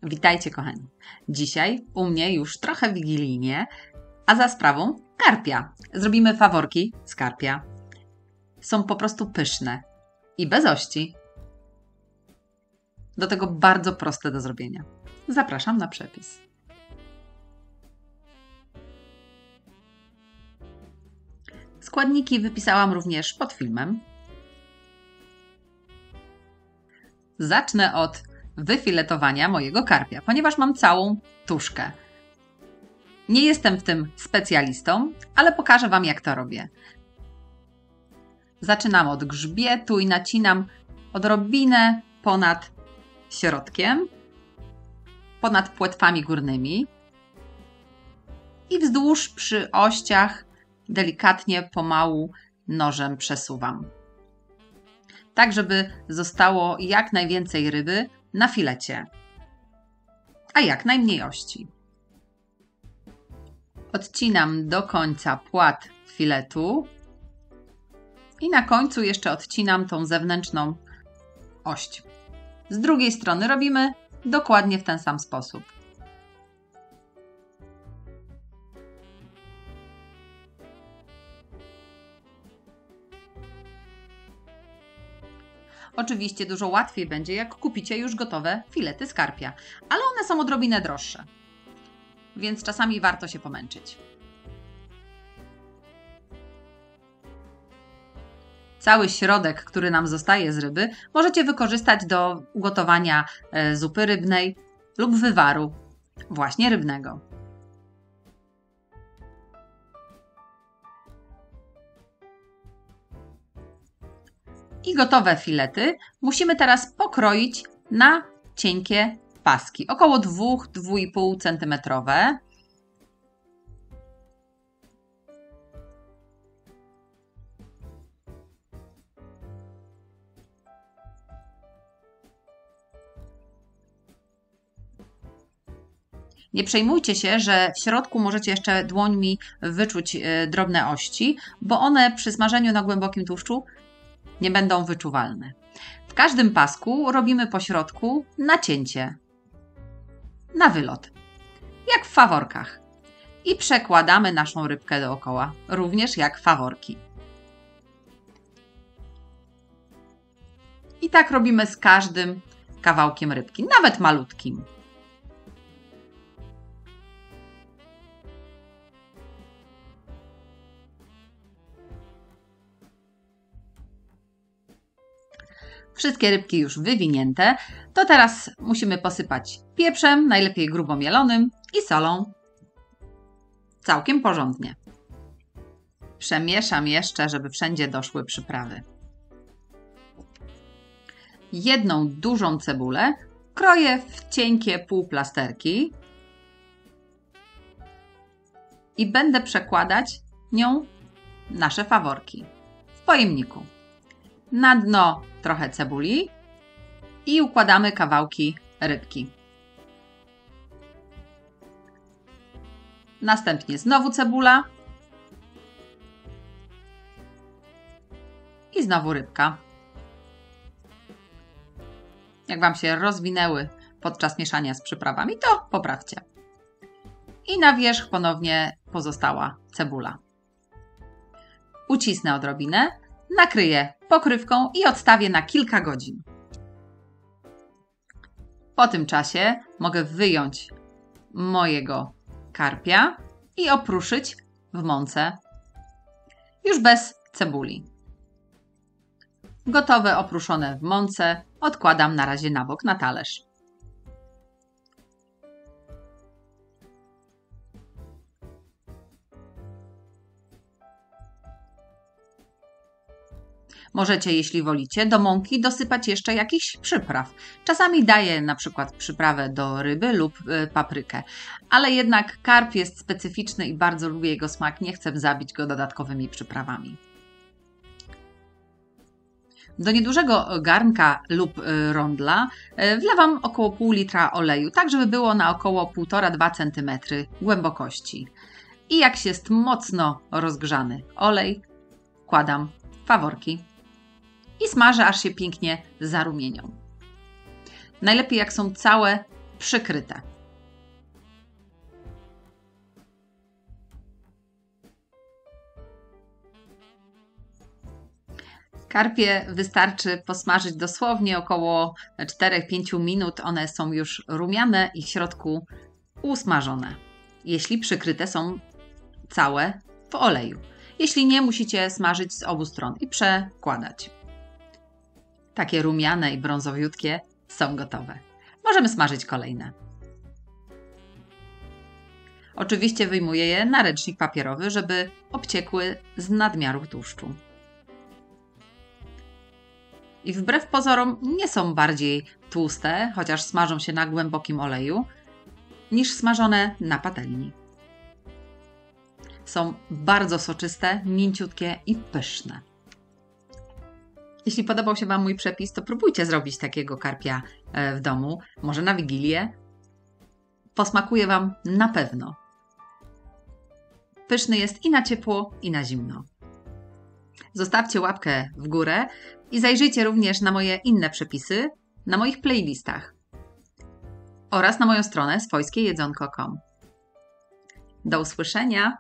Witajcie kochani. Dzisiaj u mnie już trochę wigilijnie, a za sprawą karpia. Zrobimy faworki z karpia. Są po prostu pyszne i bez ości. Do tego bardzo proste do zrobienia. Zapraszam na przepis. Składniki wypisałam również pod filmem. Zacznę od wyfiletowania mojego karpia, ponieważ mam całą tuszkę. Nie jestem w tym specjalistą, ale pokażę Wam, jak to robię. Zaczynam od grzbietu i nacinam odrobinę ponad środkiem, ponad płetwami górnymi i wzdłuż przy ościach delikatnie, pomału nożem przesuwam. Tak, żeby zostało jak najwięcej ryby na filecie, a jak najmniej ości. Odcinam do końca płat filetu i na końcu jeszcze odcinam tą zewnętrzną ość. Z drugiej strony robimy dokładnie w ten sam sposób. Oczywiście dużo łatwiej będzie, jak kupicie już gotowe filety z karpia, ale one są odrobinę droższe, więc czasami warto się pomęczyć. Cały środek, który nam zostaje z ryby, możecie wykorzystać do ugotowania zupy rybnej lub wywaru, właśnie rybnego. I gotowe filety musimy teraz pokroić na cienkie paski, około 2–2,5 cm. Nie przejmujcie się, że w środku możecie jeszcze dłońmi wyczuć drobne ości, bo one przy smażeniu na głębokim tłuszczu nie będą wyczuwalne. W każdym pasku robimy po środku nacięcie na wylot, jak w faworkach. I przekładamy naszą rybkę dookoła, również jak faworki. I tak robimy z każdym kawałkiem rybki, nawet malutkim. Wszystkie rybki już wywinięte, to teraz musimy posypać pieprzem, najlepiej grubo mielonym i solą. Całkiem porządnie. Przemieszam jeszcze, żeby wszędzie doszły przyprawy. Jedną dużą cebulę kroję w cienkie półplasterki i będę przekładać nią nasze faworki w pojemniku. Na dno trochę cebuli i układamy kawałki rybki. Następnie znowu cebula i znowu rybka. Jak Wam się rozwinęły podczas mieszania z przyprawami, to poprawcie. I na wierzch ponownie pozostała cebula. Ucisnę odrobinę, nakryję pokrywką i odstawię na kilka godzin. Po tym czasie mogę wyjąć mojego karpia i opruszyć w mące, już bez cebuli. Gotowe, opruszone w mące odkładam na razie na bok na talerz. Możecie, jeśli wolicie, do mąki dosypać jeszcze jakichś przypraw. Czasami daję na przykład przyprawę do ryby lub paprykę, ale jednak karp jest specyficzny i bardzo lubię jego smak, nie chcę zabić go dodatkowymi przyprawami. Do niedużego garnka lub rondla wlewam około pół litra oleju, tak żeby było na około 1,5–2 cm głębokości. I jak jest mocno rozgrzany olej, wkładam faworki i smażę, aż się pięknie zarumienią. Najlepiej jak są całe, przykryte. Karpie wystarczy posmażyć dosłownie około 4-5 minut. One są już rumiane i w środku usmażone, jeśli przykryte są całe w oleju. Jeśli nie, musicie smażyć z obu stron i przekładać. Takie rumiane i brązowiutkie są gotowe. Możemy smażyć kolejne. Oczywiście wyjmuję je na ręcznik papierowy, żeby obciekły z nadmiaru tłuszczu. I wbrew pozorom nie są bardziej tłuste, chociaż smażą się na głębokim oleju, niż smażone na patelni. Są bardzo soczyste, mięciutkie i pyszne. Jeśli podobał się Wam mój przepis, to próbujcie zrobić takiego karpia w domu, może na Wigilię. Posmakuje Wam na pewno. Pyszny jest i na ciepło, i na zimno. Zostawcie łapkę w górę i zajrzyjcie również na moje inne przepisy na moich playlistach oraz na moją stronę swojskiejedzonko.com. Do usłyszenia!